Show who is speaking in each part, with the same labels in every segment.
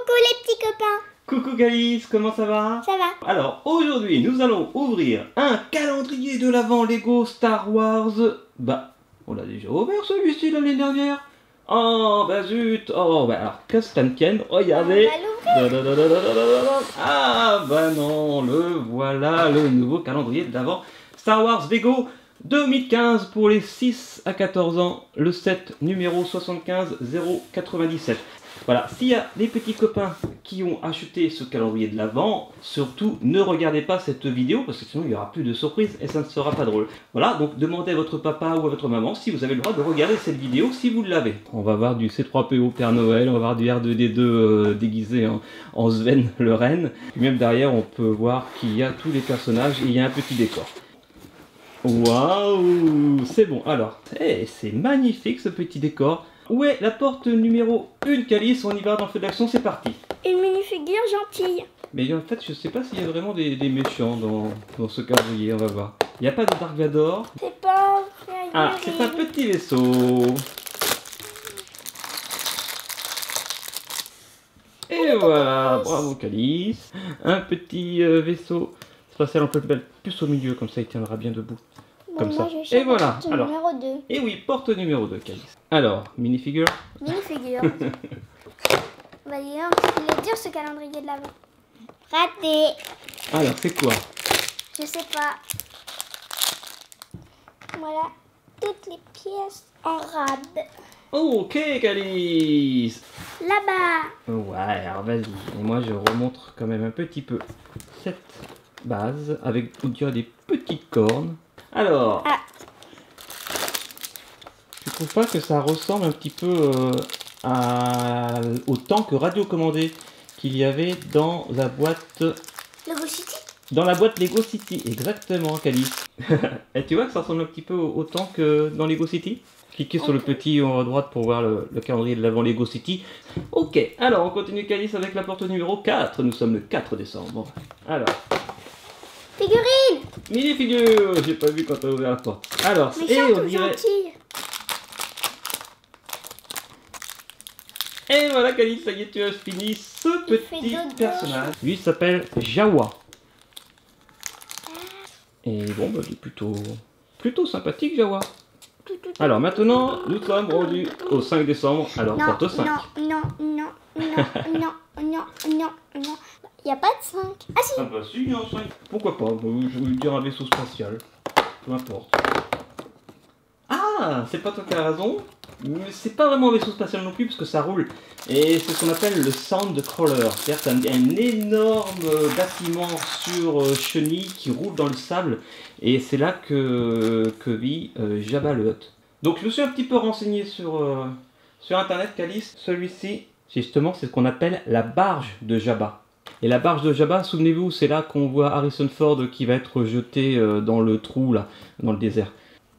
Speaker 1: Coucou les petits copains.
Speaker 2: Coucou Calice, comment ça va?
Speaker 1: Ça va.
Speaker 2: Alors aujourd'hui nous allons ouvrir un calendrier de l'Avent Lego Star Wars. Bah, on l'a déjà ouvert celui-ci l'année dernière. Oh bah zut. Oh bah alors que ça ne tienne, regardez.
Speaker 1: On va l'ouvrir.
Speaker 2: Ah bah non, le voilà, le nouveau calendrier de l'Avent Star Wars Lego 2015 pour les 6 à 14 ans, le set numéro 75 097. Voilà, s'il y a des petits copains qui ont acheté ce calendrier de l'Avent, surtout ne regardez pas cette vidéo parce que sinon il n'y aura plus de surprise et ça ne sera pas drôle. Voilà, donc demandez à votre papa ou à votre maman si vous avez le droit de regarder cette vidéo si vous l'avez. On va voir du C3PO Père Noël, on va voir du R2D2 déguisé en Sven le Renne. Et même derrière on peut voir qu'il y a tous les personnages et il y a un petit décor. Waouh, c'est bon. Alors, c'est magnifique ce petit décor. Où est la porte numéro 1, Calice? On y va dans le feu d'action, c'est parti.
Speaker 1: Une minifigure gentille.
Speaker 2: Mais en fait, je sais pas s'il y a vraiment des méchants dans ce calendrier, on va voir. Il n'y a pas de Dark Vador.
Speaker 1: C'est pas...
Speaker 2: Ah, c'est un petit vaisseau. Et voilà, bravo Calice. Un petit vaisseau spatial, on peut le mettre plus au milieu, comme ça il tiendra bien debout. Comme ça. Et voilà. Alors,
Speaker 1: numéro 2.
Speaker 2: et oui, porte numéro 2, Calice. Alors, minifigure.
Speaker 1: Minifigure. Bah dis donc, il est dur ce calendrier de l'Avent. Raté.
Speaker 2: Alors, c'est quoi?
Speaker 1: Je sais pas. Voilà, toutes les pièces en rade.
Speaker 2: Ok, Calice.
Speaker 1: Là-bas.
Speaker 2: Ouais, alors vas-y. Et moi, je remontre quand même un petit peu cette base avec, on dirait, des petites cornes. Alors,
Speaker 1: Ah.
Speaker 2: tu trouves pas que ça ressemble un petit peu au tank radiocommandé qu'il y avait dans la boîte...
Speaker 1: Lego City.
Speaker 2: Dans la boîte Lego City, exactement, Calice. Et tu vois que ça ressemble un petit peu au tank dans Lego City? Cliquez sur le petit en haut à droite pour voir le calendrier de l'Avent Lego City. Ok, alors on continue Calice avec la porte numéro 4. Nous sommes le 4 décembre. Alors...
Speaker 1: Figurine.
Speaker 2: Mini-figure, j'ai pas vu quand t'as ouvert la porte. Alors,
Speaker 1: Méchante
Speaker 2: on
Speaker 1: ou
Speaker 2: dirait...
Speaker 1: gentille?
Speaker 2: Et voilà Calice, ça y est, tu as fini ce petit personnage. Lui il s'appelle Jawa. Et bon, bah, il est plutôt sympathique Jawa. Alors maintenant, nous sommes rendus au 5 décembre, alors
Speaker 1: Non,
Speaker 2: porte 5.
Speaker 1: non. Il n'y a pas de 5. Ah si.
Speaker 2: Ah bah si, il y a un 5. Pourquoi pas, je voulais dire un vaisseau spatial. Peu importe. Ah, c'est pas toi qui as raison. Mais c'est pas vraiment un vaisseau spatial non plus parce que ça roule. Et c'est ce qu'on appelle le Sandcrawler. C'est-à-dire un énorme bâtiment sur chenille qui roule dans le sable. Et c'est là que vit Jabba le Hutt. Donc je me suis un petit peu renseigné sur internet, Calice. Celui-ci, justement, c'est ce qu'on appelle la barge de Jabba. Et la barge de Jabba, souvenez-vous, c'est là qu'on voit Harrison Ford qui va être jeté dans le trou, là, dans le désert.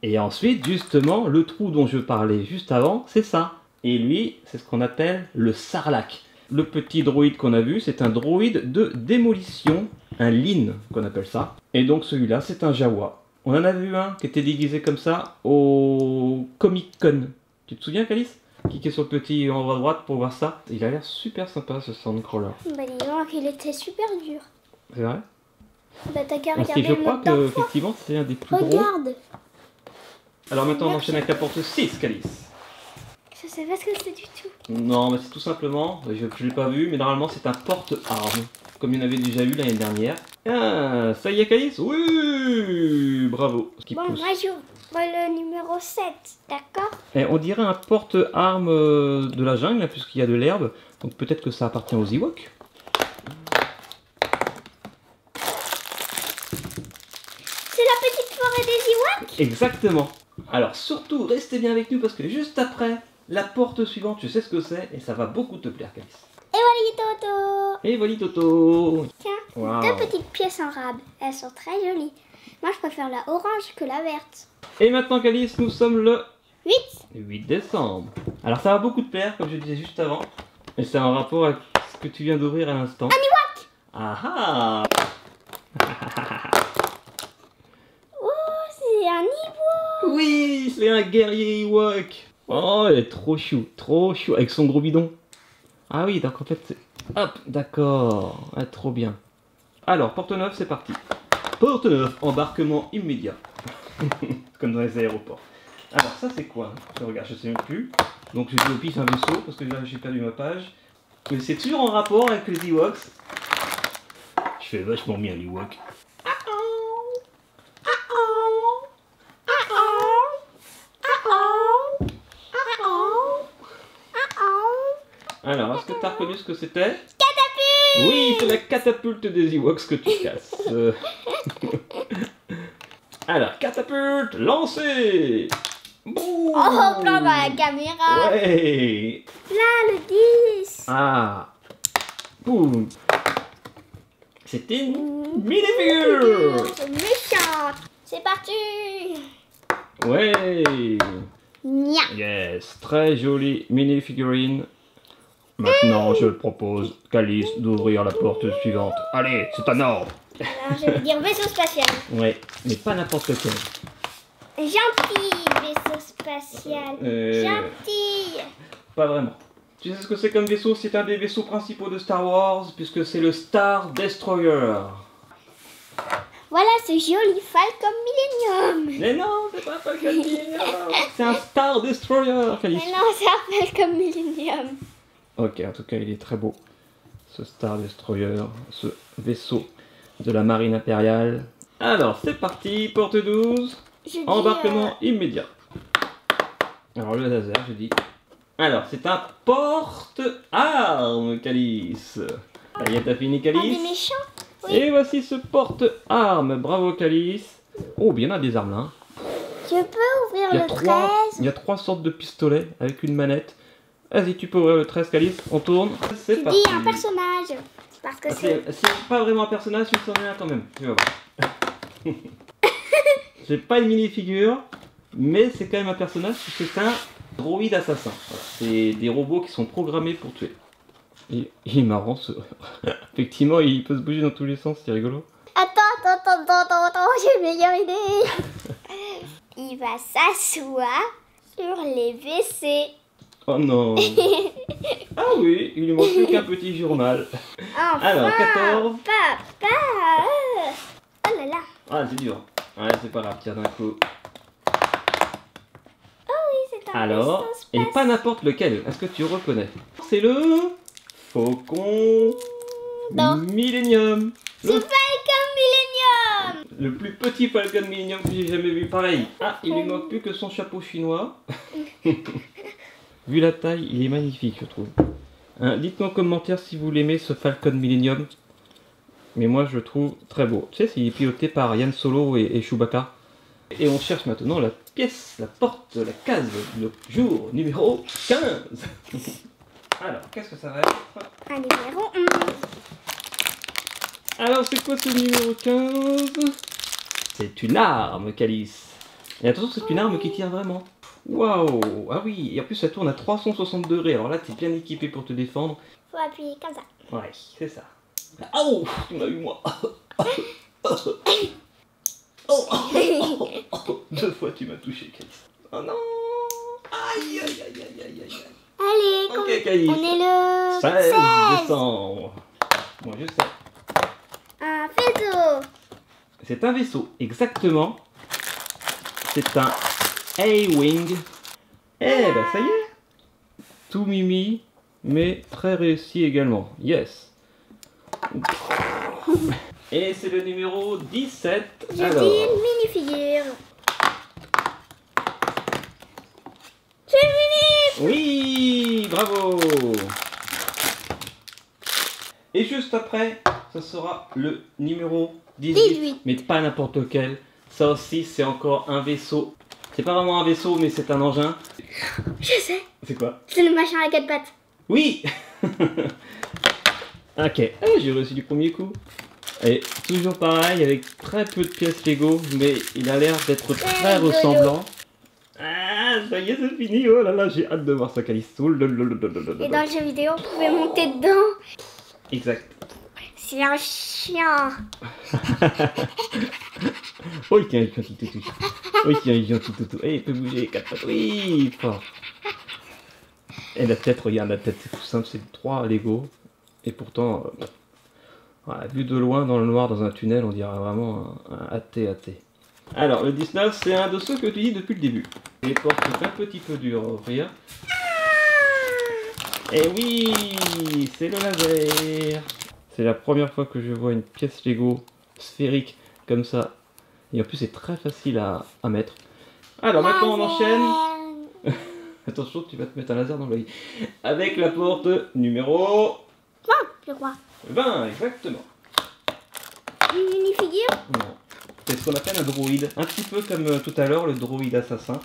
Speaker 2: Et ensuite, justement, le trou dont je parlais juste avant, c'est ça. Et lui, c'est ce qu'on appelle le Sarlacc. Le petit droïde qu'on a vu, c'est un droïde de démolition, un Lean qu'on appelle ça. Et donc celui-là, c'est un Jawa. On en a vu un qui était déguisé comme ça au Comic Con. Tu te souviens, Calice? Cliquez sur le petit en haut à droite pour voir ça. Il a l'air super sympa ce Sandcrawler.
Speaker 1: Bah dis donc, il était super dur.
Speaker 2: C'est vrai?
Speaker 1: Bah t'as qu'à
Speaker 2: Parce
Speaker 1: regarder
Speaker 2: que je
Speaker 1: le
Speaker 2: crois
Speaker 1: mode d'emploi.
Speaker 2: qu'effectivement c'est un des plus gros.
Speaker 1: Regarde.
Speaker 2: Alors maintenant on enchaîne avec la porte 6, Calice.
Speaker 1: Je sais pas ce que c'est du tout.
Speaker 2: Non, mais c'est tout simplement, je ne l'ai pas vu, mais normalement c'est un porte-armes, comme il y en avait déjà eu l'année dernière. Ah, ça y est Calice? Oui, bravo. Qui
Speaker 1: Bon,
Speaker 2: pousse.
Speaker 1: moi j'ouvre le numéro 7, d'accord?
Speaker 2: Et on dirait un porte-armes de la jungle, puisqu'il y a de l'herbe, donc peut-être que ça appartient aux Ewoks.
Speaker 1: C'est la petite forêt des Ewoks?
Speaker 2: Exactement. Alors surtout, restez bien avec nous, parce que juste après, la porte suivante, je sais ce que c'est, et ça va beaucoup te plaire Calice.
Speaker 1: Et voilà Toto.
Speaker 2: Et voilà Toto.
Speaker 1: Tiens,
Speaker 2: Wow.
Speaker 1: deux petites pièces en rab. Elles sont très jolies. Moi je préfère la orange que la verte.
Speaker 2: Et maintenant Calice, nous sommes le
Speaker 1: 8.
Speaker 2: 8 décembre. Alors ça va beaucoup te plaire, comme je disais juste avant. Et c'est en rapport avec ce que tu viens d'ouvrir à l'instant.
Speaker 1: Un Ewok.
Speaker 2: Ah ah.
Speaker 1: Oh, c'est un Ewok.
Speaker 2: Oui, c'est un guerrier Ewok. Oh, il est trop chou, avec son gros bidon. Ah oui, donc en fait, c'est... Hop, d'accord. Ah, trop bien. Alors, Porte-Neuve, c'est parti. Porte-Neuve, embarquement immédiat. Comme dans les aéroports. Alors, ça, c'est quoi? Je regarde, je sais même plus. Donc, j'ai dit au pif un vaisseau, parce que là, j'ai perdu ma page. Mais c'est toujours en rapport avec les Ewoks. Je fais vachement bien l'Ewok. Alors, est-ce que tu as reconnu ce que c'était?
Speaker 1: Catapulte!
Speaker 2: Oui, c'est la catapulte des Ewoks que tu casses. Alors, catapulte, lancée! Boum!
Speaker 1: Oh, plein dans la caméra!
Speaker 2: Ouais!
Speaker 1: Là, le 10!
Speaker 2: Ah! Boum! C'était une minifigure!
Speaker 1: C'est méchant! C'est parti!
Speaker 2: Ouais!
Speaker 1: Nya!
Speaker 2: Yes, très jolie mini-figurine. Maintenant, je propose Calice d'ouvrir la porte suivante. Allez, c'est un ordre.
Speaker 1: Alors, je vais dire vaisseau spatial.
Speaker 2: Ouais, mais pas n'importe lequel.
Speaker 1: Gentil vaisseau spatial. Gentil.
Speaker 2: Pas vraiment. Tu sais ce que c'est comme vaisseau? C'est un des vaisseaux principaux de Star Wars, puisque c'est le Star Destroyer.
Speaker 1: Voilà ce joli Falcon Millennium.
Speaker 2: Mais non, c'est pas un Falcon Millennium. C'est un Star Destroyer, Calice.
Speaker 1: Mais non, c'est un Falcon Millennium.
Speaker 2: Ok, en tout cas, il est très beau. Ce Star Destroyer, ce vaisseau de la marine impériale. Alors, c'est parti, porte 12.
Speaker 1: Je dis,
Speaker 2: Embarquement immédiat. Alors, le laser, je dis. Alors, c'est un porte-armes, Calice. Ça y est, t'as fini,
Speaker 1: un des
Speaker 2: Calice?
Speaker 1: méchants. Oui.
Speaker 2: Et voici ce porte-armes. Bravo, Calice. Oh, bien, il y en a des armes là. Hein.
Speaker 1: Je peux ouvrir le 13.
Speaker 2: Il y a 3 sortes de pistolets avec une manette. Vas-y, tu peux ouvrir le 13, Calice. On tourne. C'est
Speaker 1: Je
Speaker 2: parti.
Speaker 1: dis un personnage. Parce que c'est...
Speaker 2: C'est pas vraiment un personnage, tu t'en es un quand même. Tu vas voir. C'est pas une mini-figure, mais c'est quand même un personnage, c'est un droïde assassin. Voilà. C'est des robots qui sont programmés pour tuer. Et il est marrant, ce... Effectivement, il peut se bouger dans tous les sens, c'est rigolo.
Speaker 1: Attends, j'ai une meilleure idée. Il va s'asseoir sur les WC.
Speaker 2: Oh non. Ah oui, il lui manque plus qu'un petit journal.
Speaker 1: Enfin,
Speaker 2: Alors, 14.
Speaker 1: Papa. Oh là là.
Speaker 2: Ah, c'est dur. Ouais, c'est pas grave, tire d'un coup.
Speaker 1: Oh oui, c'est un
Speaker 2: Alors,
Speaker 1: vaisseau
Speaker 2: et
Speaker 1: spatial.
Speaker 2: pas n'importe lequel, est-ce que tu reconnais? C'est le Faucon
Speaker 1: Non.
Speaker 2: Millennium.
Speaker 1: C'est Falcon Millennium.
Speaker 2: Le plus petit Falcon Millennium que j'ai jamais vu. Pareil. Ah, il lui manque plus que son chapeau chinois. Vu la taille, il est magnifique, je trouve. Hein, dites-moi en commentaire si vous l'aimez, ce Falcon Millennium. Mais moi, je le trouve très beau. Tu sais, il est piloté par Yann Solo et Chewbacca. Et on cherche maintenant la pièce, la porte, la case, le jour numéro 15. Alors, qu'est-ce que ça va être?
Speaker 1: Un numéro 11.
Speaker 2: Alors, c'est quoi ce numéro 15? C'est une arme, Calice. Et attention, c'est une arme qui tire vraiment. Waouh! Ah oui, et en plus, ça tourne à 360 degrés. Alors là, t'es bien équipé pour te défendre.
Speaker 1: Faut appuyer comme ça.
Speaker 2: Ouais, c'est ça. Oh! Tu m'as eu, moi. Oh, 2 fois, tu m'as touché, Calice. Oh non! Aïe, aïe, aïe, aïe, aïe, aïe.
Speaker 1: Allez,
Speaker 2: Ok, Calice.
Speaker 1: on est le
Speaker 2: 16
Speaker 1: 16.
Speaker 2: décembre. Moi, je sais.
Speaker 1: Un vaisseau.
Speaker 2: C'est un vaisseau, exactement. C'est un A-Wing. Eh ben ça y est. Tout mimi, mais très réussi également. Yes. Et c'est le numéro 17.
Speaker 1: J'ai
Speaker 2: Alors,
Speaker 1: dit une minifigure. C'est fini.
Speaker 2: oui, bravo. Et juste après, ce sera le numéro 18. Mais pas n'importe lequel. Ça aussi, c'est encore un vaisseau. C'est pas vraiment un vaisseau, mais c'est un engin.
Speaker 1: Je sais.
Speaker 2: C'est quoi?
Speaker 1: C'est le machin à 4 pattes.
Speaker 2: Oui. Ok, j'ai réussi du premier coup. Et toujours pareil, avec très peu de pièces Lego, mais il a l'air d'être très
Speaker 1: rigolo.
Speaker 2: ressemblant. Ah, ça y est, c'est fini. Oh là là, j'ai hâte de voir ça, Calice. Oh là là là là là là.
Speaker 1: Et dans le jeu vidéo, on pouvait monter dedans.
Speaker 2: Exact.
Speaker 1: C'est un chien.
Speaker 2: Oh, tiens, il gentil toutou. Oh, tiens, il gentil toutou. Eh, il peut bouger, 4 pattes. Oui, fort. Et la tête, regarde, la tête, c'est tout simple, c'est 3 Lego. Et pourtant, voilà, vu de loin dans le noir, dans un tunnel, on dirait vraiment un athée. Alors, le 19, c'est un de ceux que tu dis depuis le début. Les portes sont un petit peu dures à ouvrir. Et oui, c'est le laser. C'est la première fois que je vois une pièce Lego sphérique comme ça. Et en plus, c'est très facile à mettre. Alors, maintenant, on enchaîne. Attention, tu vas te mettre un laser dans l'œil. Avec la porte numéro
Speaker 1: 20, je crois.
Speaker 2: 20, exactement.
Speaker 1: Une minifigure?
Speaker 2: Non. C'est ce qu'on appelle un droïde. Un petit peu comme tout à l'heure, le droïde assassin.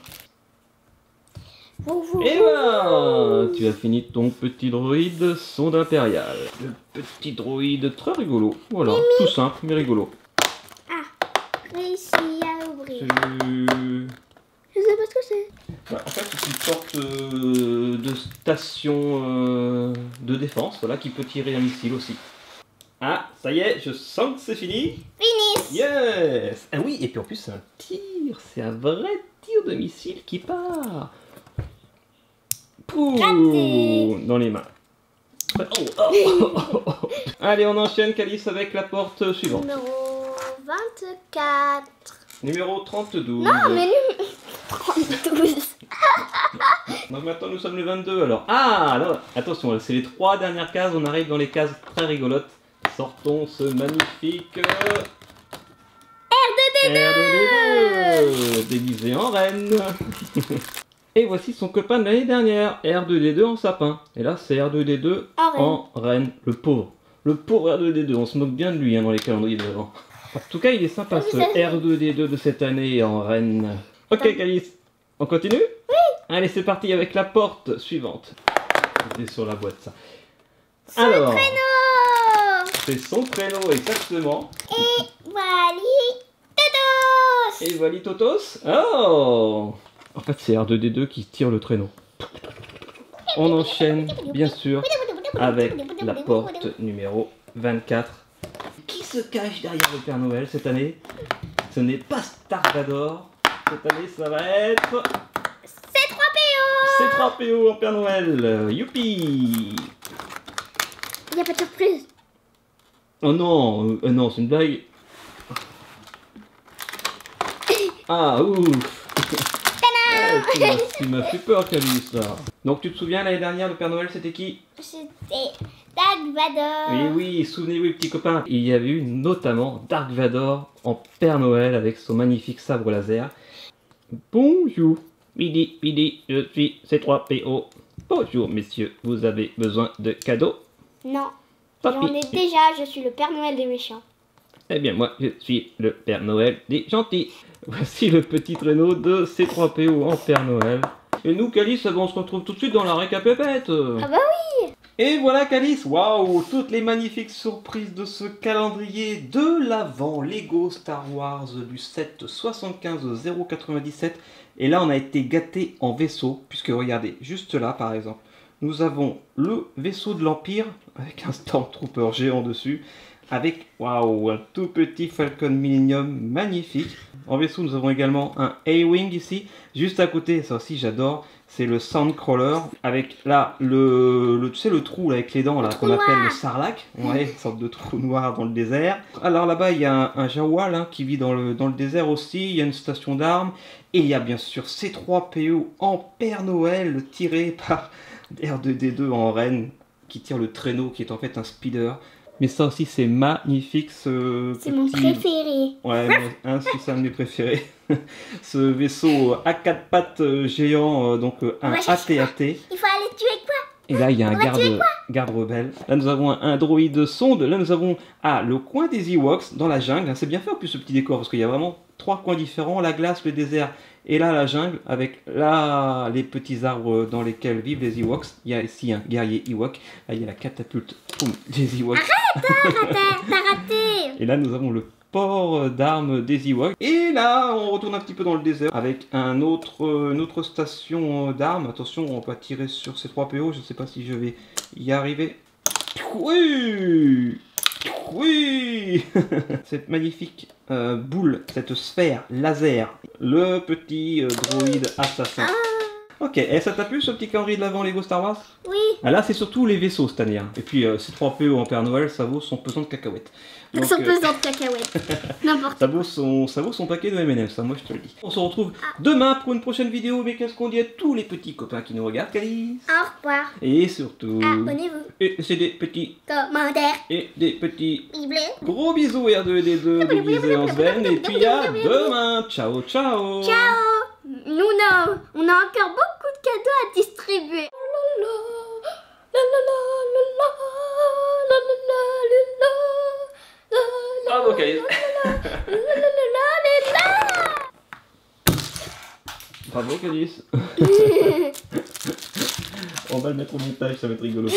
Speaker 2: Et voilà, tu as fini ton petit droïde sonde impériale. Le petit droïde très rigolo. Voilà, tout simple mais rigolo.
Speaker 1: Ah, réussi à ouvrir.
Speaker 2: C'est...
Speaker 1: Je sais pas ce que c'est.
Speaker 2: Bah, en fait, c'est une sorte de station de défense, voilà, qui peut tirer un missile aussi. Ah, ça y est, je sens que c'est fini.
Speaker 1: Fini.
Speaker 2: Yes. Ah oui, et puis en plus c'est un tir, c'est un vrai tir de missile qui part. Pouh, dans les mains. Allez, on enchaîne, Calice, avec la porte suivante.
Speaker 1: Numéro 24.
Speaker 2: Numéro 32.
Speaker 1: Non, mais numéro 32.
Speaker 2: Donc maintenant nous sommes le 22 alors. Ah, alors, attention, c'est les 3 dernières cases, on arrive dans les cases très rigolotes. Sortons ce magnifique... R2D2 déguisé en reine. Et voici son copain de l'année dernière, R2D2 en sapin. Et là c'est R2D2 en reine, le pauvre. Le pauvre R2D2, on se moque bien de lui hein, dans les calendriers de l'avant. En tout cas il est sympa ce R2D2 de cette année en reine. Ok Calice, on continue? Oui. Allez c'est parti avec la porte suivante. C'était sur la boîte ça. Alors, c'est son prénom exactement.
Speaker 1: Et voilà Totos.
Speaker 2: Et voilà Totos. Oh. En fait, c'est R2D2 qui tire le traîneau. On enchaîne, bien sûr, avec la porte numéro 24. Qui se cache derrière le Père Noël cette année? Ce n'est pas Dark Vador. Cette année, ça va être...
Speaker 1: C3PO.
Speaker 2: C3PO en Père Noël. Youpi.
Speaker 1: Il n'y a pas de surprise.
Speaker 2: Oh non, non, c'est une blague. Ah, ouf. Tu m'as fait peur, Calice, là. Donc, tu te souviens, l'année dernière, le Père Noël, c'était qui?
Speaker 1: C'était Dark Vador.
Speaker 2: Oui, oui, souvenez-vous, petit copain. Il y avait eu notamment Dark Vador en Père Noël avec son magnifique sabre laser. Bonjour, midi, je suis C3PO. Bonjour, messieurs, vous avez besoin de cadeaux?
Speaker 1: Non.
Speaker 2: Papi.
Speaker 1: J'en ai déjà, je suis le Père Noël des méchants.
Speaker 2: Eh bien, moi, je suis le Père Noël des gentils. Voici le petit traîneau de C3PO en Père Noël. Et nous, Calice, on se retrouve tout de suite dans la récapépète.
Speaker 1: Ah bah oui.
Speaker 2: Et voilà, Calice, waouh, toutes les magnifiques surprises de ce calendrier de l'Avent Lego Star Wars du 7/75/097. Et là, on a été gâtés en vaisseau, puisque regardez, juste là, par exemple, nous avons le vaisseau de l'Empire, avec un Stormtrooper géant dessus, avec, waouh, un tout petit Falcon Millennium magnifique. En vaisseau, nous avons également un A-Wing ici. Juste à côté, ça aussi j'adore, c'est le Soundcrawler. Avec là, tu sais, le trou là, avec les dents là, qu'on appelle le Sarlacc. Ouais, une sorte de trou noir dans le désert. Alors là-bas, il y a un Jawa hein, qui vit dans le désert aussi. Il y a une station d'armes. Et il y a bien sûr C3PO en Père Noël, tiré par R2D2 en reine, qui tire le traîneau, qui est en fait un speeder. Mais ça aussi, c'est magnifique, ce
Speaker 1: C'est mon préféré.
Speaker 2: Ouais, c'est un de mes préférés. Ce vaisseau à 4 pattes géant, donc un AT-AT.
Speaker 1: Il faut aller tuer quoi?
Speaker 2: Et là, il y a un garde rebelle. Là, nous avons un droïde sonde. Là, nous avons le coin des Ewoks, dans la jungle. C'est bien fait en plus ce petit décor, parce qu'il y a vraiment 3 coins différents. La glace, le désert, et là, la jungle, avec là, les petits arbres dans lesquels vivent les Ewoks. Il y a ici un guerrier Ewok. Là, il y a la catapulte des Ewoks.
Speaker 1: Arrête, t'as raté.
Speaker 2: Et là, nous avons le port d'armes des Ewoks. Et là, on retourne un petit peu dans le désert avec une autre station d'armes. Attention, on va tirer sur ces 3 PO. Je ne sais pas si je vais y arriver. Oui! Oui. Cette magnifique boule, cette sphère laser. Le petit droïde assassin. Ok, et ça t'a plu ce petit calendrier de l'Avent Lego Star Wars?
Speaker 1: Oui.
Speaker 2: Ah, là, c'est surtout les vaisseaux cette année. Hein. Et puis, C3PO en Père Noël, ça vaut son pesant de cacahuètes.
Speaker 1: Donc, son pesant de cacahuètes. N'importe.
Speaker 2: Ça vaut son paquet de M&M, ça, moi je te le dis. On se retrouve demain pour une prochaine vidéo. Mais qu'est-ce qu'on dit à tous les petits copains qui nous regardent, Calice?
Speaker 1: Au revoir.
Speaker 2: Et surtout...
Speaker 1: Abonnez-vous.
Speaker 2: Et c'est des petits...
Speaker 1: Commentaires.
Speaker 2: Et des petits...
Speaker 1: Bleu.
Speaker 2: Gros bisous R2D2 déguisé en Sven. Et puis à demain. Ciao, ciao.
Speaker 1: Ciao. Nous, on a encore beaucoup de cadeaux à distribuer.
Speaker 2: Bravo, Calice. Bravo, Calice. On va le mettre au montage, ça va être rigolo.